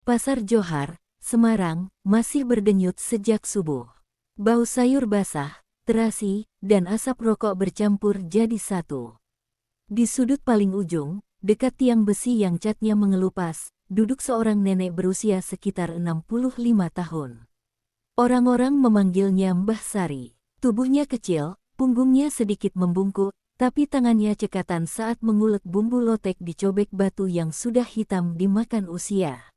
Pasar Johar, Semarang, masih berdenyut sejak subuh. Bau sayur basah, terasi, dan asap rokok bercampur jadi satu. Di sudut paling ujung, dekat tiang besi yang catnya mengelupas, duduk seorang nenek berusia sekitar 65 tahun. Orang-orang memanggilnya Mbah Sari. Tubuhnya kecil, punggungnya sedikit membungkuk, tapi tangannya cekatan saat mengulek bumbu lotek di cobek batu yang sudah hitam dimakan usia.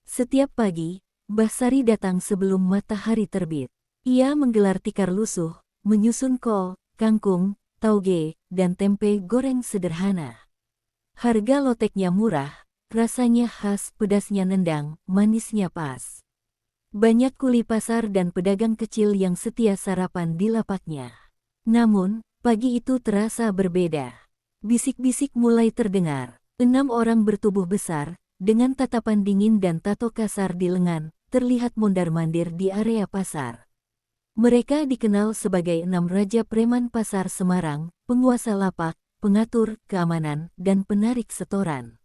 Setiap pagi, Mbah Sari datang sebelum matahari terbit. Ia menggelar tikar lusuh, menyusun kol, kangkung, tauge, dan tempe goreng sederhana. Harga loteknya murah, rasanya khas, pedasnya nendang, manisnya pas. Banyak kuli pasar dan pedagang kecil yang setia sarapan di lapaknya. Namun, pagi itu terasa berbeda. Bisik-bisik mulai terdengar. 6 orang bertubuh besar, dengan tatapan dingin dan tato kasar di lengan, terlihat mondar-mandir di area pasar. Mereka dikenal sebagai 6 Raja Preman Pasar Semarang, penguasa lapak, pengatur keamanan, dan penarik setoran.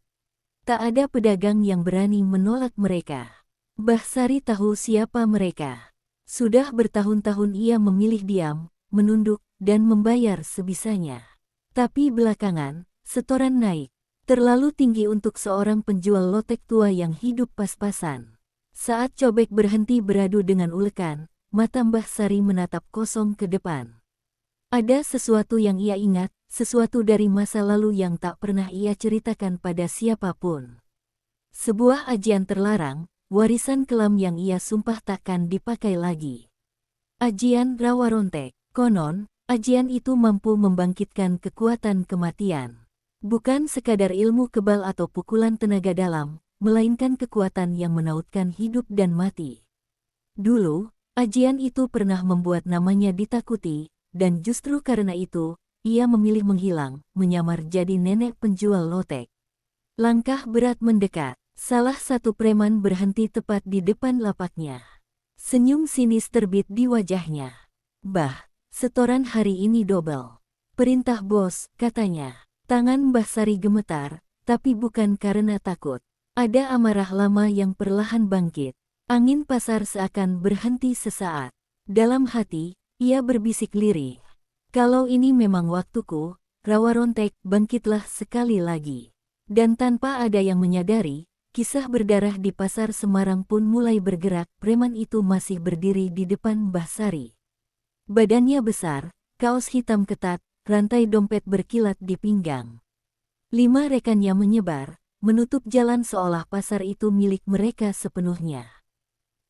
Tak ada pedagang yang berani menolak mereka. Mbah Sari tahu siapa mereka. Sudah bertahun-tahun ia memilih diam, menunduk, dan membayar sebisanya. Tapi belakangan, setoran naik. Terlalu tinggi untuk seorang penjual lotek tua yang hidup pas-pasan. Saat cobek berhenti beradu dengan ulekan, mata Mbah Sari menatap kosong ke depan. Ada sesuatu yang ia ingat, sesuatu dari masa lalu yang tak pernah ia ceritakan pada siapapun. Sebuah ajian terlarang, warisan kelam yang ia sumpah takkan dipakai lagi. Ajian Rawa Rontek. Konon, ajian itu mampu membangkitkan kekuatan kematian. Bukan sekadar ilmu kebal atau pukulan tenaga dalam, melainkan kekuatan yang menautkan hidup dan mati. Dulu, ajian itu pernah membuat namanya ditakuti, dan justru karena itu, ia memilih menghilang, menyamar jadi nenek penjual lotek. Langkah berat mendekat. Salah satu preman berhenti tepat di depan lapaknya. Senyum sinis terbit di wajahnya. "Bah, setoran hari ini double." "Perintah bos," katanya. Tangan Mbah Sari gemetar, tapi bukan karena takut. Ada amarah lama yang perlahan bangkit. Angin pasar seakan berhenti sesaat. Dalam hati, ia berbisik lirih. "Kalau ini memang waktuku, Rawa Rontek, bangkitlah sekali lagi." Dan tanpa ada yang menyadari, kisah berdarah di pasar Semarang pun mulai bergerak. Preman itu masih berdiri di depan Mbah Sari. Badannya besar, kaos hitam ketat, rantai dompet berkilat di pinggang. 5 rekannya menyebar, menutup jalan seolah pasar itu milik mereka sepenuhnya.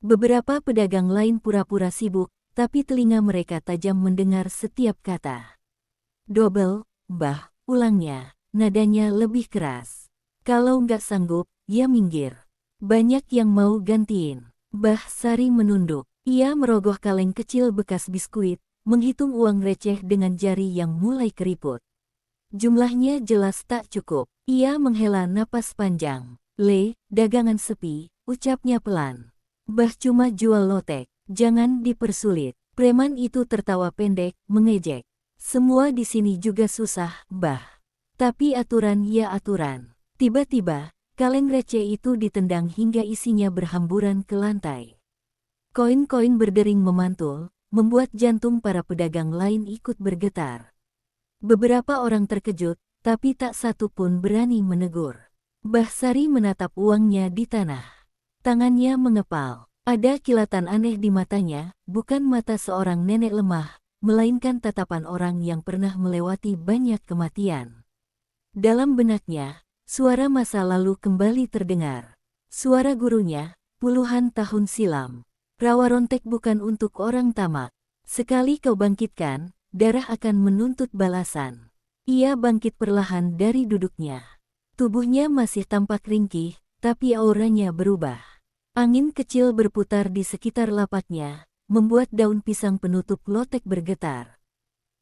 Beberapa pedagang lain pura-pura sibuk, tapi telinga mereka tajam mendengar setiap kata. "Double, Mbah," ulangnya, nadanya lebih keras. "Kalau nggak sanggup, ya minggir. Banyak yang mau gantiin." Mbah Sari menunduk. Ia merogoh kaleng kecil bekas biskuit, menghitung uang receh dengan jari yang mulai keriput. Jumlahnya jelas tak cukup. Ia menghela napas panjang. Dagangan sepi," ucapnya pelan. "Bah cuma jual lotek, jangan dipersulit." Preman itu tertawa pendek, mengejek. "Semua di sini juga susah, Bah. Tapi aturan ya aturan." Tiba-tiba, kaleng receh itu ditendang hingga isinya berhamburan ke lantai. Koin-koin berdering memantul, membuat jantung para pedagang lain ikut bergetar. Beberapa orang terkejut, tapi tak satu pun berani menegur. Mbah Sari menatap uangnya di tanah. Tangannya mengepal. Ada kilatan aneh di matanya, bukan mata seorang nenek lemah, melainkan tatapan orang yang pernah melewati banyak kematian. Dalam benaknya, suara masa lalu kembali terdengar. Suara gurunya, puluhan tahun silam. "Rawa Rontek bukan untuk orang tamak. Sekali kau bangkitkan, darah akan menuntut balasan." Ia bangkit perlahan dari duduknya. Tubuhnya masih tampak ringkih, tapi auranya berubah. Angin kecil berputar di sekitar lapaknya, membuat daun pisang penutup lotek bergetar.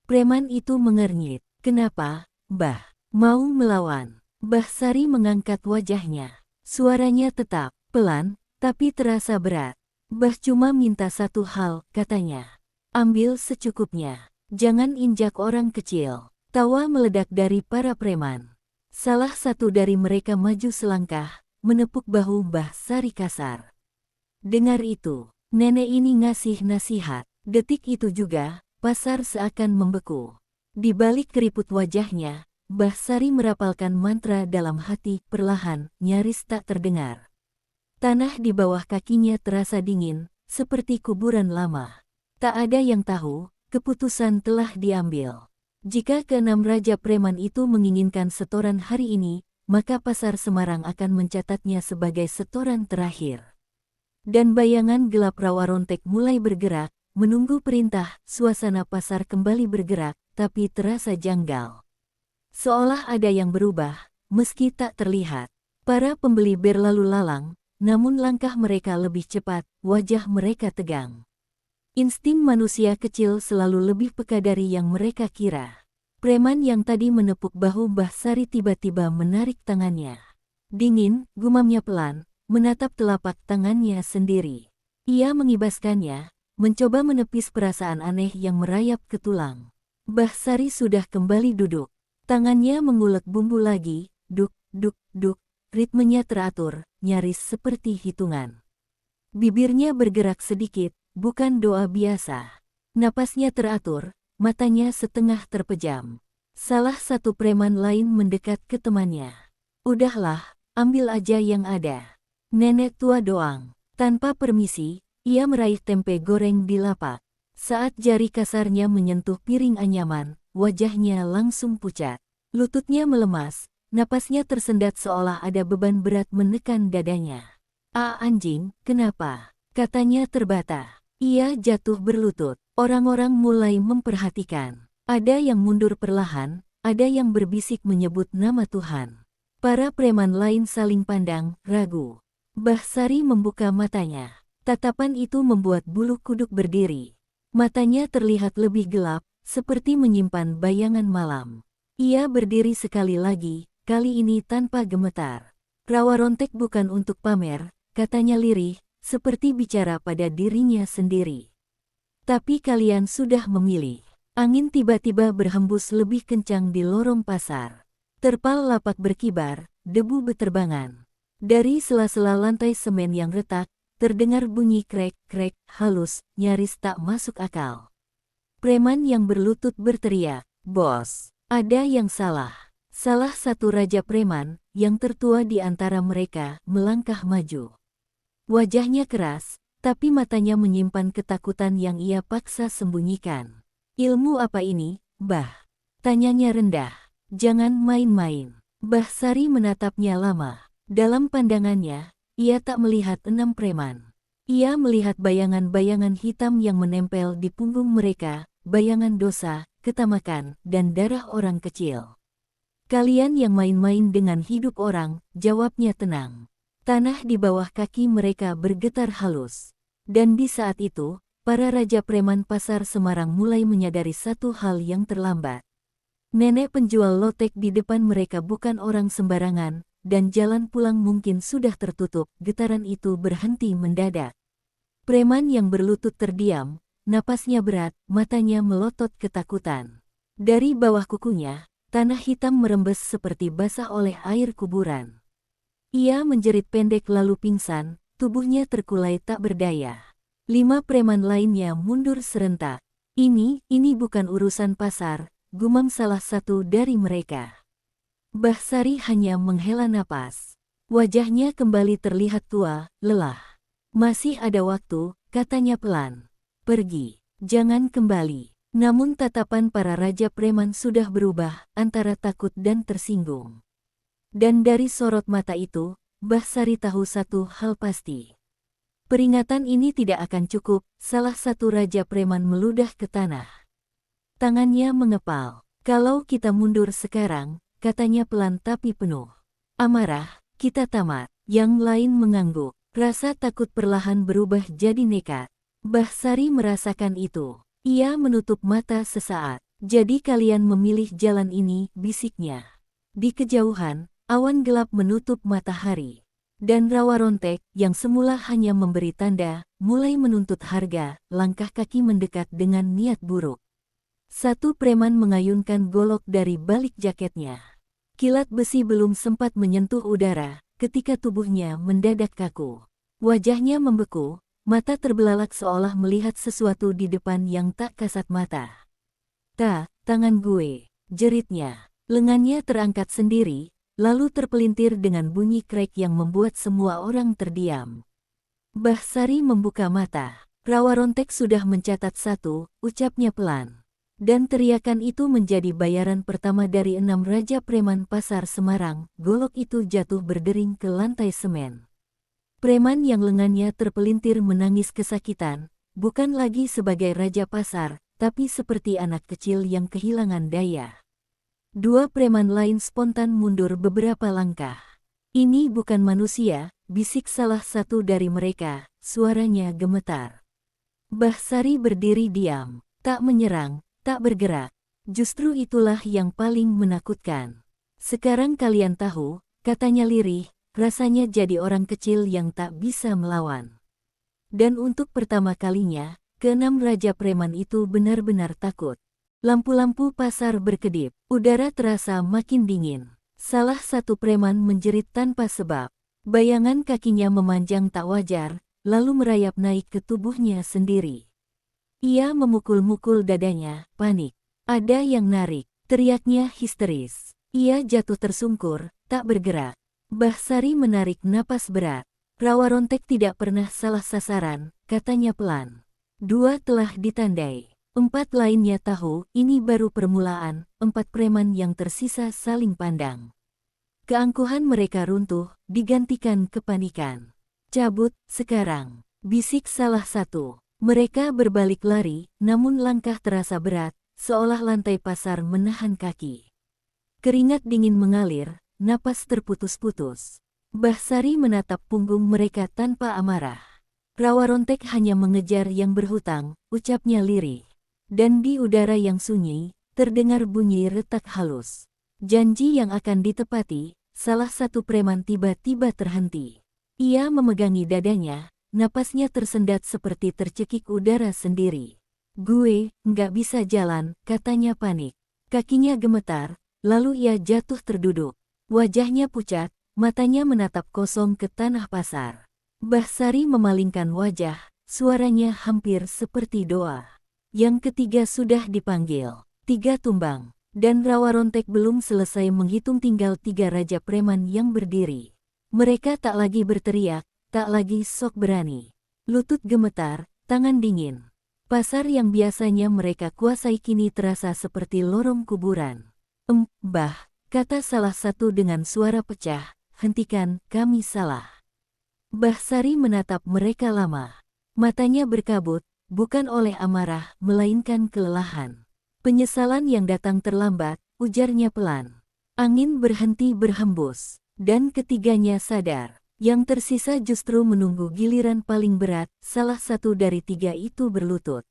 Preman itu mengernyit. "Kenapa, Mbah? Mau melawan?" Mbah Sari mengangkat wajahnya. Suaranya tetap, pelan, tapi terasa berat. "Mbah cuma minta satu hal," katanya. "Ambil secukupnya. Jangan injak orang kecil." Tawa meledak dari para preman. Salah satu dari mereka maju selangkah, menepuk bahu Mbah Sari kasar. Dengar itu, nenek ini ngasih nasihat. Detik itu juga, pasar seakan membeku. Di balik keriput wajahnya, Mbah Sari merapalkan mantra dalam hati, perlahan, nyaris tak terdengar. Tanah di bawah kakinya terasa dingin, seperti kuburan lama. Tak ada yang tahu, keputusan telah diambil. Jika keenam Raja Preman itu menginginkan setoran hari ini, maka Pasar Semarang akan mencatatnya sebagai setoran terakhir. Dan bayangan gelap rawa rontek mulai bergerak, menunggu perintah. Suasana pasar kembali bergerak, tapi terasa janggal. Seolah ada yang berubah, meski tak terlihat. Para pembeli berlalu lalang, namun langkah mereka lebih cepat, wajah mereka tegang. Insting manusia kecil selalu lebih peka dari yang mereka kira. Preman yang tadi menepuk bahu Mbah Sari tiba-tiba menarik tangannya. Dingin, gumamnya pelan, menatap telapak tangannya sendiri. Ia mengibaskannya, mencoba menepis perasaan aneh yang merayap ke tulang. Mbah Sari sudah kembali duduk. Tangannya mengulek bumbu lagi, duk, duk, duk. Ritmenya teratur, nyaris seperti hitungan. Bibirnya bergerak sedikit, bukan doa biasa. Napasnya teratur, matanya setengah terpejam. Salah satu preman lain mendekat ke temannya. Udahlah, ambil aja yang ada. Nenek tua doang. Tanpa permisi, ia meraih tempe goreng di lapak. Saat jari kasarnya menyentuh piring anyaman, wajahnya langsung pucat. Lututnya melemas. Napasnya tersendat seolah ada beban berat menekan dadanya. Anjing, kenapa?" katanya terbata. Ia jatuh berlutut. Orang-orang mulai memperhatikan. Ada yang mundur perlahan, ada yang berbisik menyebut nama Tuhan. Para preman lain saling pandang, ragu. Mbah Sari membuka matanya. Tatapan itu membuat bulu kuduk berdiri. Matanya terlihat lebih gelap, seperti menyimpan bayangan malam. Ia berdiri sekali lagi, kali ini tanpa gemetar. "Rawa rontek bukan untuk pamer," katanya lirih, seperti bicara pada dirinya sendiri. "Tapi kalian sudah memilih." Angin tiba-tiba berhembus lebih kencang di lorong pasar. Terpal lapak berkibar, debu beterbangan. Dari sela-sela lantai semen yang retak, terdengar bunyi krek-krek halus, nyaris tak masuk akal. Preman yang berlutut berteriak, "Bos, ada yang salah." Salah satu raja preman, yang tertua di antara mereka, melangkah maju. Wajahnya keras, tapi matanya menyimpan ketakutan yang ia paksa sembunyikan. "Ilmu apa ini, Mbah?" tanyanya rendah. "Jangan main-main." Mbah Sari menatapnya lama. Dalam pandangannya, ia tak melihat 6 preman. Ia melihat bayangan-bayangan hitam yang menempel di punggung mereka, bayangan dosa, ketamakan, dan darah orang kecil. "Kalian yang main-main dengan hidup orang," jawabnya tenang. Tanah di bawah kaki mereka bergetar halus. Dan di saat itu, para raja preman Pasar Semarang mulai menyadari satu hal yang terlambat. Nenek penjual lotek di depan mereka bukan orang sembarangan, dan jalan pulang mungkin sudah tertutup. Getaran itu berhenti mendadak. Preman yang berlutut terdiam, napasnya berat, matanya melotot ketakutan. Dari bawah kukunya, tanah hitam merembes seperti basah oleh air kuburan. Ia menjerit pendek lalu pingsan, tubuhnya terkulai tak berdaya. 5 preman lainnya mundur serentak. Ini bukan urusan pasar," gumam salah satu dari mereka. Mbah Sari hanya menghela napas. Wajahnya kembali terlihat tua, lelah. "Masih ada waktu," katanya pelan. "Pergi, jangan kembali." Namun tatapan para raja preman sudah berubah, antara takut dan tersinggung. Dan dari sorot mata itu, Mbah Sari tahu satu hal pasti. Peringatan ini tidak akan cukup. Salah satu raja preman meludah ke tanah. Tangannya mengepal. "Kalau kita mundur sekarang," katanya pelan tapi penuh amarah, "kita tamat." Yang lain mengangguk. Rasa takut perlahan berubah jadi nekat. Mbah Sari merasakan itu. Ia menutup mata sesaat. "Jadi kalian memilih jalan ini," bisiknya. Di kejauhan, awan gelap menutup matahari. Dan rawa rontek, yang semula hanya memberi tanda, mulai menuntut harga. Langkah kaki mendekat dengan niat buruk. Satu preman mengayunkan golok dari balik jaketnya. Kilat besi belum sempat menyentuh udara, ketika tubuhnya mendadak kaku. Wajahnya membeku, mata terbelalak seolah melihat sesuatu di depan yang tak kasat mata. Tangan gue, jeritnya. Lengannya terangkat sendiri, lalu terpelintir dengan bunyi krek yang membuat semua orang terdiam. Mbah Sari membuka mata. Rawa Rontek sudah mencatat 1, ucapnya pelan. Dan teriakan itu menjadi bayaran pertama dari 6 Raja Preman Pasar Semarang. Golok itu jatuh berdering ke lantai semen. Preman yang lengannya terpelintir menangis kesakitan, bukan lagi sebagai Raja Pasar, tapi seperti anak kecil yang kehilangan daya. 2 preman lain spontan mundur beberapa langkah. Ini bukan manusia, bisik salah satu dari mereka, suaranya gemetar. Mbah Sari berdiri diam, tak menyerang, tak bergerak. Justru itulah yang paling menakutkan. Sekarang kalian tahu, katanya lirih, rasanya jadi orang kecil yang tak bisa melawan. Dan untuk pertama kalinya, ke-6 Raja Preman itu benar-benar takut. Lampu-lampu pasar berkedip, udara terasa makin dingin. Salah satu preman menjerit tanpa sebab. Bayangan kakinya memanjang tak wajar, lalu merayap naik ke tubuhnya sendiri. Ia memukul-mukul dadanya, panik. Ada yang narik, teriaknya histeris. Ia jatuh tersungkur, tak bergerak. Mbah Sari menarik napas berat. Rawa Rontek tidak pernah salah sasaran, katanya pelan. 2 telah ditandai. 4 lainnya tahu, ini baru permulaan. 4 preman yang tersisa saling pandang. Keangkuhan mereka runtuh, digantikan kepanikan. Cabut, sekarang, bisik salah satu. Mereka berbalik lari, namun langkah terasa berat, seolah lantai pasar menahan kaki. Keringat dingin mengalir, napas terputus-putus. Mbah Sari menatap punggung mereka tanpa amarah. Rawa Rontek hanya mengejar yang berhutang, ucapnya lirih. Dan di udara yang sunyi, terdengar bunyi retak halus. Janji yang akan ditepati, salah satu preman tiba-tiba terhenti. Ia memegangi dadanya, napasnya tersendat seperti tercekik udara sendiri. Gue, nggak bisa jalan, katanya panik. Kakinya gemetar, lalu ia jatuh terduduk. Wajahnya pucat, matanya menatap kosong ke tanah pasar. Mbah Sari memalingkan wajah, suaranya hampir seperti doa. Yang ketiga sudah dipanggil, 3 tumbang, dan Rawa Rontek belum selesai menghitung tinggal 3 Raja Preman yang berdiri. Mereka tak lagi berteriak, tak lagi sok berani. Lutut gemetar, tangan dingin. Pasar yang biasanya mereka kuasai kini terasa seperti lorong kuburan. Mbah, kata salah satu dengan suara pecah, hentikan, kami salah. Mbah Sari menatap mereka lama. Matanya berkabut, bukan oleh amarah, melainkan kelelahan. Penyesalan yang datang terlambat, ujarnya pelan. Angin berhenti berhembus, dan ketiganya sadar. Yang tersisa justru menunggu giliran paling berat, salah satu dari 3 itu berlutut.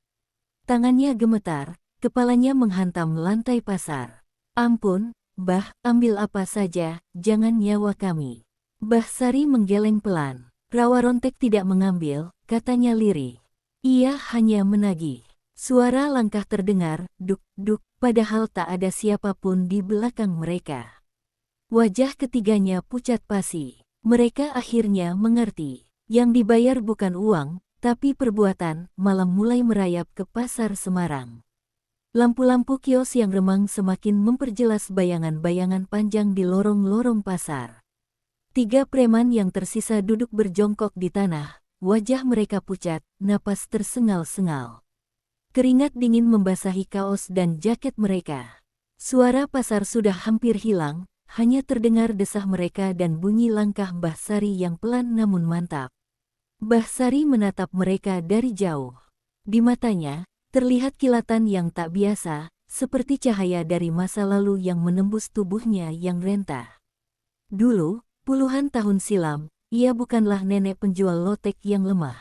Tangannya gemetar, kepalanya menghantam lantai pasar. Ampun, Mbah, ambil apa saja, jangan nyawa kami. Mbah Sari menggeleng pelan. Rawa Rontek tidak mengambil, katanya lirih. Ia hanya menagih. Suara langkah terdengar, duk-duk, padahal tak ada siapapun di belakang mereka. Wajah ketiganya pucat pasi. Mereka akhirnya mengerti. Yang dibayar bukan uang, tapi perbuatan. Malam mulai merayap ke pasar Semarang. Lampu-lampu kios yang remang semakin memperjelas bayangan-bayangan panjang di lorong-lorong pasar. 3 preman yang tersisa duduk berjongkok di tanah, wajah mereka pucat, napas tersengal-sengal. Keringat dingin membasahi kaos dan jaket mereka. Suara pasar sudah hampir hilang, hanya terdengar desah mereka dan bunyi langkah Mbah Sari yang pelan namun mantap. Mbah Sari menatap mereka dari jauh. Di matanya, terlihat kilatan yang tak biasa, seperti cahaya dari masa lalu yang menembus tubuhnya yang rentah. Dulu, puluhan tahun silam, ia bukanlah nenek penjual lotek yang lemah.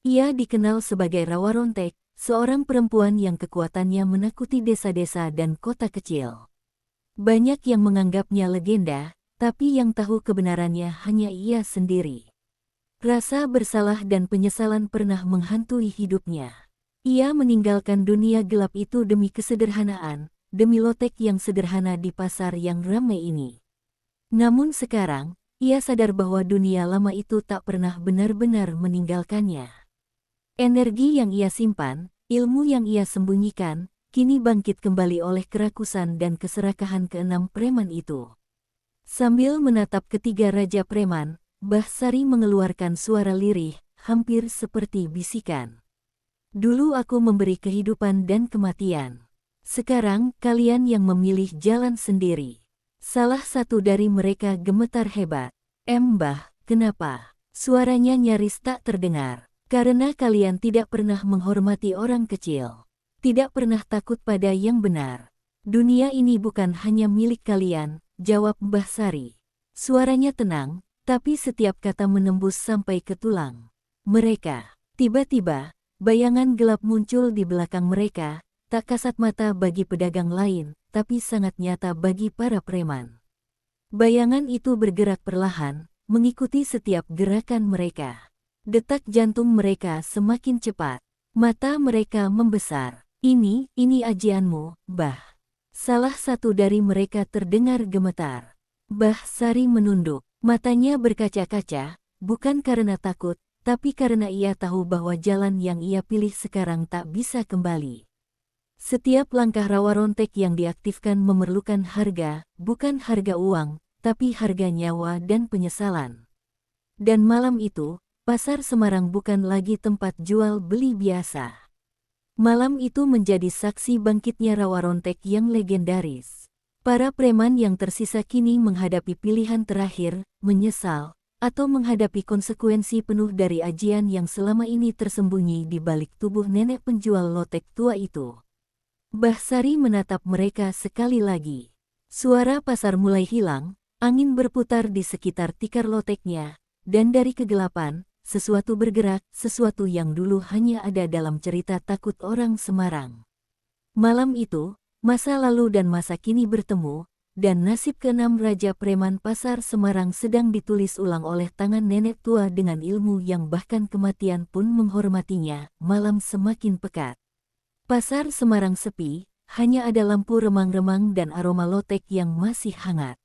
Ia dikenal sebagai Rawa Rontek, seorang perempuan yang kekuatannya menakuti desa-desa dan kota kecil. Banyak yang menganggapnya legenda, tapi yang tahu kebenarannya hanya ia sendiri. Rasa bersalah dan penyesalan pernah menghantui hidupnya. Ia meninggalkan dunia gelap itu demi kesederhanaan, demi lotek yang sederhana di pasar yang ramai ini. Namun sekarang, ia sadar bahwa dunia lama itu tak pernah benar-benar meninggalkannya. Energi yang ia simpan, ilmu yang ia sembunyikan, kini bangkit kembali oleh kerakusan dan keserakahan keenam preman itu. Sambil menatap ketiga raja preman, Mbah Sari mengeluarkan suara lirih, hampir seperti bisikan. Dulu aku memberi kehidupan dan kematian. Sekarang kalian yang memilih jalan sendiri. Salah satu dari mereka gemetar hebat. Mbah, kenapa? Suaranya nyaris tak terdengar. Karena kalian tidak pernah menghormati orang kecil. Tidak pernah takut pada yang benar. Dunia ini bukan hanya milik kalian, jawab Mbah Sari. Suaranya tenang, tapi setiap kata menembus sampai ke tulang. Mereka, tiba-tiba, bayangan gelap muncul di belakang mereka, tak kasat mata bagi pedagang lain, tapi sangat nyata bagi para preman. Bayangan itu bergerak perlahan, mengikuti setiap gerakan mereka. Detak jantung mereka semakin cepat. Mata mereka membesar. Ini ajianmu, Mbah. Salah satu dari mereka terdengar gemetar. Mbah Sari menunduk. Matanya berkaca-kaca, bukan karena takut, tapi karena ia tahu bahwa jalan yang ia pilih sekarang tak bisa kembali. Setiap langkah rawa rontek yang diaktifkan memerlukan harga, bukan harga uang, tapi harga nyawa dan penyesalan. Dan malam itu, Pasar Semarang bukan lagi tempat jual beli biasa. Malam itu menjadi saksi bangkitnya rawa rontek yang legendaris. Para preman yang tersisa kini menghadapi pilihan terakhir, menyesal, atau menghadapi konsekuensi penuh dari ajian yang selama ini tersembunyi di balik tubuh nenek penjual lotek tua itu. Mbah Sari menatap mereka sekali lagi. Suara pasar mulai hilang, angin berputar di sekitar tikar loteknya, dan dari kegelapan, sesuatu bergerak, sesuatu yang dulu hanya ada dalam cerita takut orang Semarang. Malam itu, masa lalu dan masa kini bertemu, dan nasib keenam raja preman pasar Semarang sedang ditulis ulang oleh tangan nenek tua dengan ilmu yang bahkan kematian pun menghormatinya. Malam semakin pekat. Pasar Semarang sepi, hanya ada lampu remang-remang dan aroma lotek yang masih hangat.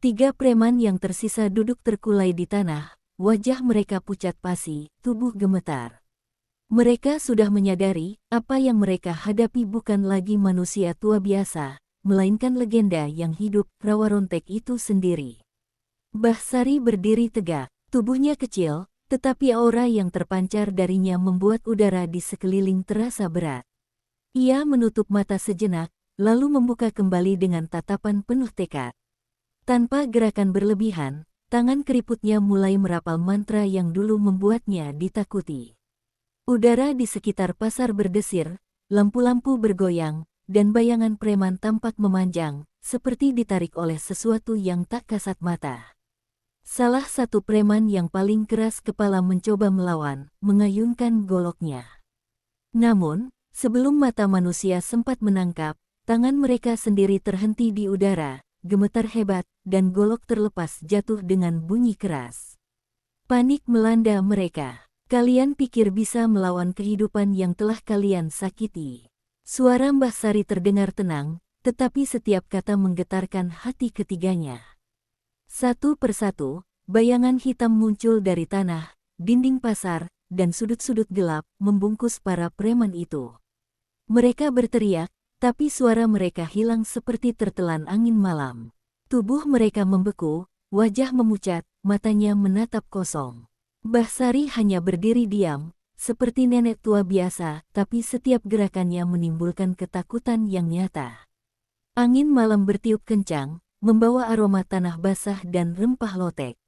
Tiga preman yang tersisa duduk terkulai di tanah, wajah mereka pucat pasi, tubuh gemetar. Mereka sudah menyadari, apa yang mereka hadapi bukan lagi manusia tua biasa, melainkan legenda yang hidup, rawa rontek itu sendiri. Mbah Sari berdiri tegak, tubuhnya kecil, tetapi aura yang terpancar darinya membuat udara di sekeliling terasa berat. Ia menutup mata sejenak, lalu membuka kembali dengan tatapan penuh tekad. Tanpa gerakan berlebihan, tangan keriputnya mulai merapal mantra yang dulu membuatnya ditakuti. Udara di sekitar pasar berdesir, lampu-lampu bergoyang, dan bayangan preman tampak memanjang, seperti ditarik oleh sesuatu yang tak kasat mata. Salah satu preman yang paling keras kepala mencoba melawan, mengayunkan goloknya. Namun, sebelum mata manusia sempat menangkap, tangan mereka sendiri terhenti di udara, gemetar hebat, dan golok terlepas jatuh dengan bunyi keras. Panik melanda mereka. Kalian pikir bisa melawan kehidupan yang telah kalian sakiti. Suara Mbah Sari terdengar tenang, tetapi setiap kata menggetarkan hati ketiganya. Satu persatu, bayangan hitam muncul dari tanah, dinding pasar, dan sudut-sudut gelap membungkus para preman itu. Mereka berteriak, tapi suara mereka hilang seperti tertelan angin malam. Tubuh mereka membeku, wajah memucat, matanya menatap kosong. Mbah Sari hanya berdiri diam, seperti nenek tua biasa, tapi setiap gerakannya menimbulkan ketakutan yang nyata. Angin malam bertiup kencang, membawa aroma tanah basah dan rempah lotek.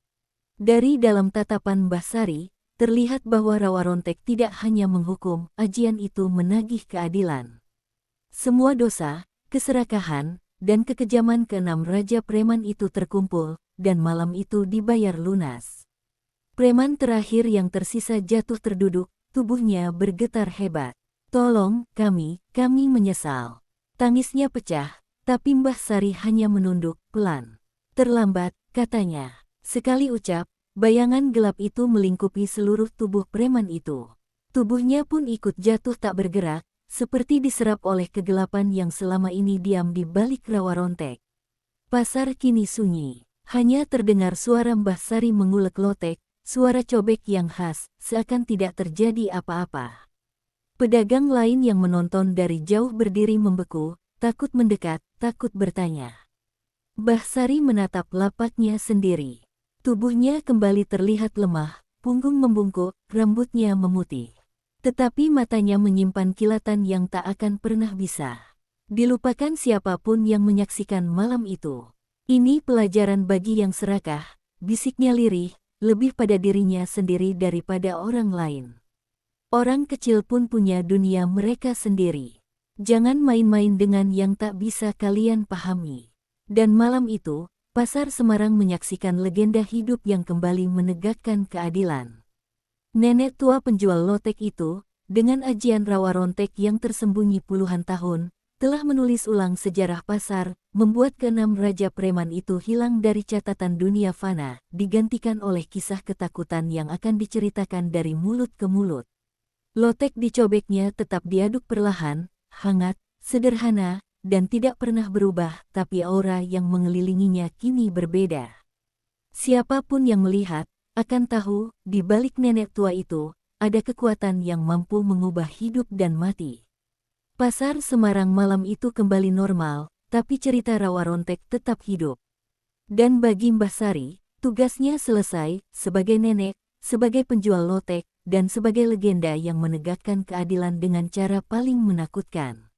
Dari dalam tatapan Mbah Sari, terlihat bahwa rawa rontek tidak hanya menghukum, ajian itu menagih keadilan. Semua dosa, keserakahan, dan kekejaman keenam raja preman itu terkumpul, dan malam itu dibayar lunas. Preman terakhir yang tersisa jatuh terduduk, tubuhnya bergetar hebat. Tolong, kami menyesal. Tangisnya pecah, tapi Mbah Sari hanya menunduk, pelan. Terlambat, katanya. Sekali ucap, bayangan gelap itu melingkupi seluruh tubuh preman itu. Tubuhnya pun ikut jatuh tak bergerak, seperti diserap oleh kegelapan yang selama ini diam di balik rawa rontek. Pasar kini sunyi. Hanya terdengar suara Mbah Sari mengulek lotek, suara cobek yang khas, seakan tidak terjadi apa-apa. Pedagang lain yang menonton dari jauh berdiri membeku, takut mendekat, takut bertanya. Mbah Sari menatap lapaknya sendiri. Tubuhnya kembali terlihat lemah, punggung membungkuk, rambutnya memutih. Tetapi matanya menyimpan kilatan yang tak akan pernah bisa dilupakan siapapun yang menyaksikan malam itu. Ini pelajaran bagi yang serakah, bisiknya lirih, lebih pada dirinya sendiri daripada orang lain. Orang kecil pun punya dunia mereka sendiri. Jangan main-main dengan yang tak bisa kalian pahami. Dan malam itu, Pasar Semarang menyaksikan legenda hidup yang kembali menegakkan keadilan. Nenek tua penjual lotek itu, dengan ajian rawa rontek yang tersembunyi puluhan tahun, telah menulis ulang sejarah pasar, membuat keenam raja preman itu hilang dari catatan dunia fana, digantikan oleh kisah ketakutan yang akan diceritakan dari mulut ke mulut. Lotek dicobeknya tetap diaduk perlahan, hangat, sederhana, dan tidak pernah berubah, tapi aura yang mengelilinginya kini berbeda. Siapapun yang melihat, akan tahu, di balik nenek tua itu, ada kekuatan yang mampu mengubah hidup dan mati. Pasar Semarang malam itu kembali normal, tapi cerita rawa rontek tetap hidup. Dan bagi Mbah Sari, tugasnya selesai, sebagai nenek, sebagai penjual lotek, dan sebagai legenda yang menegakkan keadilan dengan cara paling menakutkan.